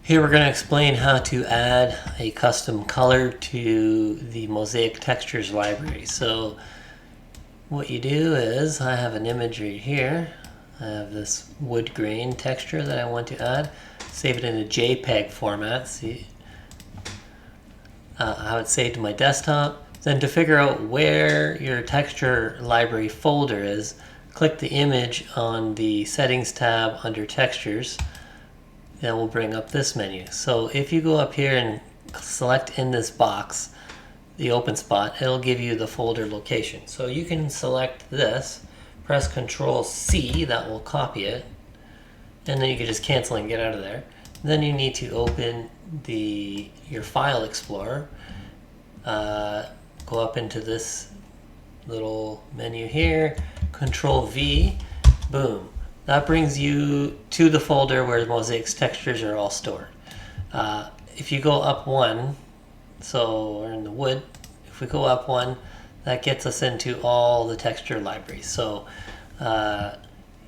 Here we're going to explain how to add a custom color to the Mozaik textures library. So what you do is, I have an image right here. I have this wood grain texture that I want to add. Save it in a JPEG format. See, I have it saved to my desktop. Then to figure out where your texture library folder is, click the image on the settings tab under textures. That will bring up this menu. So if you go up here and select in this box, the open spot, it'll give you the folder location. So you can select this, press Control C, that will copy it, and then you can just cancel and get out of there. Then you need to open your file explorer, go up into this little menu here, Control V, boom. That brings you to the folder where Mozaik's textures are all stored. If you go up one, so we're in the wood, if we go up one, that gets us into all the texture libraries. So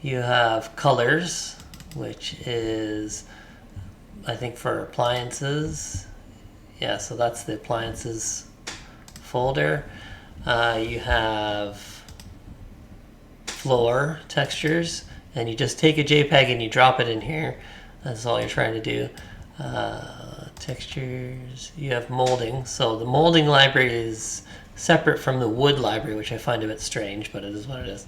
you have colors, which is, I think, for appliances. Yeah, so that's the appliances folder. You have floor textures, and you just take a JPEG and you drop it in here. That's all you're trying to do. Textures, you have molding. So the molding library is separate from the wood library, which I find a bit strange, but it is what it is.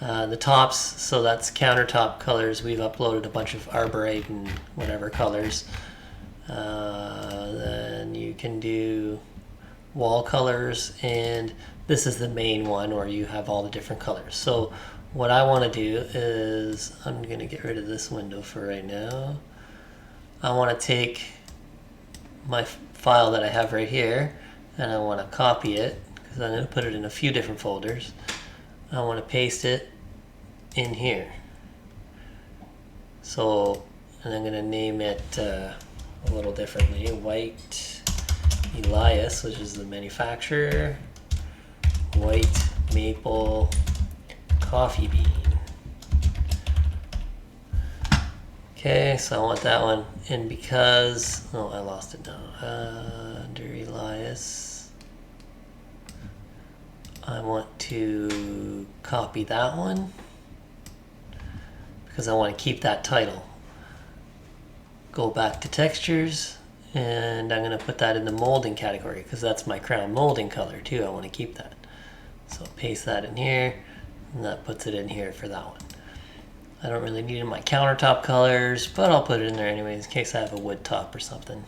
The tops, so that's countertop colors. We've uploaded a bunch of arborite and whatever colors. Then you can do wall colors, and this is the main one where you have all the different colors. So what I want to do is, I'm going to get rid of this window for right now. I want to take my file that I have right here, and I want to copy it, because I'm going to put it in a few different folders. I want to paste it in here. So, and I'm going to name it a little differently. White Elias, which is the manufacturer. White maple coffee bean. Okay, so I want that one, and because, oh, I lost it now. Under Elias, I want to copy that one because I want to keep that title. Go back to textures, and I'm going to put that in the molding category because that's my crown molding color too. I want to keep that. So paste that in here, and that puts it in here for that one. I don't really need it in my countertop colors, but I'll put it in there anyways in case I have a wood top or something.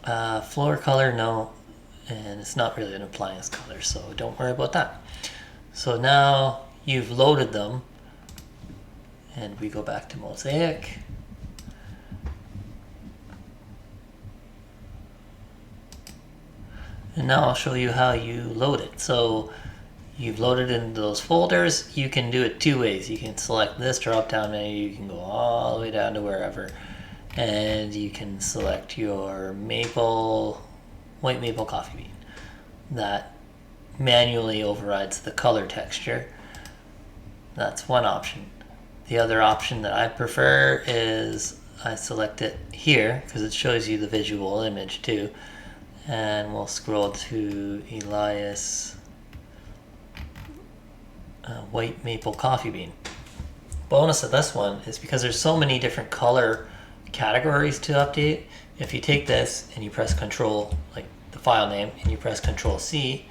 Floor color, no, and it's not really an appliance color, so don't worry about that. So now you've loaded them, and we go back to Mozaik. And now I'll show you how you load it. So you've loaded into those folders. You can do it two ways. You can select this drop down menu. You can go all the way down to wherever, and you can select your white maple coffee bean. That manually overrides the color texture. That's one option. The other option that I prefer is I select it here because it shows you the visual image too. And we'll scroll to Elias white maple coffee bean. Bonus of this one is because there's so many different color categories to update. If you take this and you press Control, like the file name, and you press Control C,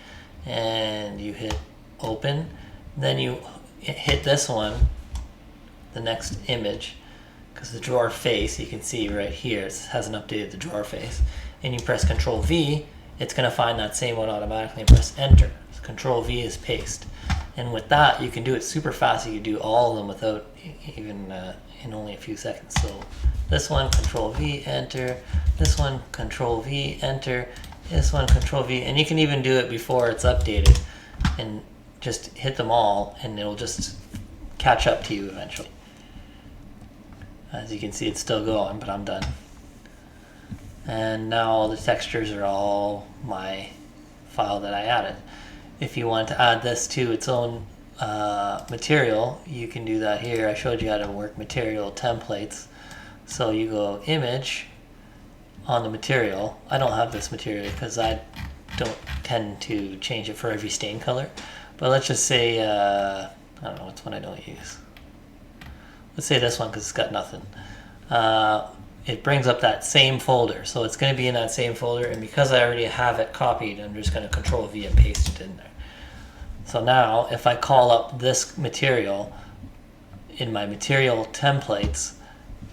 and you hit open, then you hit this one, the next image, because the drawer face, you can see right here, it hasn't updated the drawer face, and you press Control V, it's going to find that same one automatically and press Enter. So Control V is paste. And with that, you can do it super fast. You can do all of them without even in only a few seconds. So this one, Control V, Enter. This one, Control V, Enter. This one, Control V. And you can even do it before it's updated and just hit them all, and it'll just catch up to you eventually. As you can see, it's still going, but I'm done. And now all the textures are all my file that I added. If you want to add this to its own material, you can do that here. I showed you how to work material templates. So you go image on the material. I don't have this material because I don't tend to change it for every stain color. But let's just say, I don't know, what's one I don't use. Let's say this one because it's got nothing. It brings up that same folder. So it's going to be in that same folder. And because I already have it copied, I'm just going to Control V and paste it in there. So now if I call up this material in my material templates,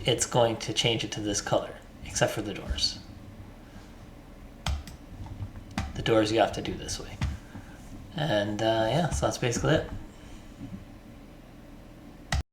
it's going to change it to this color, except for the doors. The doors you have to do this way. And yeah, so that's basically it.